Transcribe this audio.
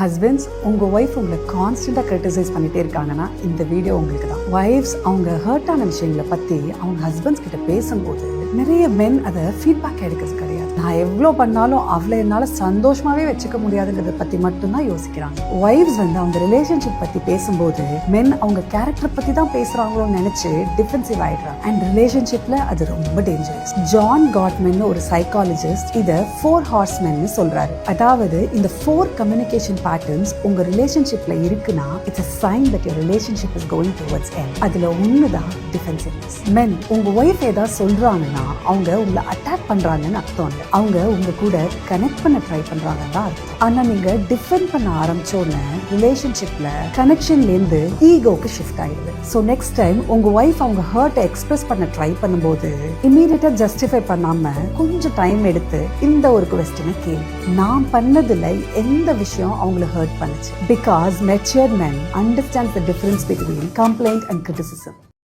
Husbands, உங்கள் wife உங்களை கான்ஸ்டண்ட்டாக கிரிட்டிசைஸ் பண்ணிகிட்டே இருக்காங்கன்னா இந்த வீடியோ உங்களுக்கு தான். ஒய்ஃப்ஸ் அவங்க ஹர்ட்டான விஷயங்களை பற்றி அவங்க ஹஸ்பண்ட்ஸ் கிட்ட பேசும்போது நிறைய மென் அதை ஃபீட்பேக் எடுக்கிறது கிடையாது. நான் எவ்வளோ பண்ணாலும் அவளை என்னால் சந்தோஷமாகவே வச்சுக்க முடியாதுங்கிறத பற்றி மட்டும்தான் யோசிக்கிறாங்க. ஒய்ஃப்ஸ் அவங்க ரிலேஷன்ஷிப் பற்றி பேசும்போது மென் அவங்க கேரக்டர் பற்றி தான் பேசுகிறாங்களோன்னு நினச்சி டிஃபென்சிவ் ஆகிடுறாங்க. அண்ட் ரிலேஷன்ஷிப்பில் அது ரொம்ப டேஞ்சரஸ். ஜான் காட்மன் ஒரு சைக்காலஜிஸ்ட் இதை 4 ஹார்ஸ்மென் சொல்கிறாரு. அதாவது இந்த 4 கம்யூனிகேஷன் patterns உங்க ரிலேஷன்ஷிப்ல இருக்குன்னா it's a sign that your relationship is going towards end. அதுல ஒண்ணுதான் டிஃபென்சிவ்னஸ். men, உங்க ஒய்ஃப் ஏதாவது சொல்றாங்கன்னா அவங்க உங்களை அட்டாக் பண்றாங்கன்னு அர்த்தம் இல்லை. அவங்க உங்க கூட கனெக்ட் பண்ண ட்ரை பண்றாங்கன்னு தான் அர்த்தம். ஆனா நீங்க டிஃபெண்ட் பண்ண ஆரம்பிச்சோன்னு ரிலேஷன்ஷிப்ல கனெக்ஷன்ல இருந்து ஈகோக்கு ஷிஃப்ட் ஆயிடுது. ஸோ நெக்ஸ்ட் டைம் உங்க ஒய்ஃப் அவங்க ஹர்ட்டை எக்ஸ்பிரஸ் பண்ண ட்ரை பண்ணும்போது இமீடியட்டா ஜஸ்டிஃபை பண்ணாம கொஞ்சம் டைம் எடுத்து இந்த ஒரு குவெஸ்டனை கேள்வி, நான் பண்ணதுல எந்த விஷயம் அவங்களை hurt பண்ணுச்சு? Because matured men understand the difference between complaint and criticism.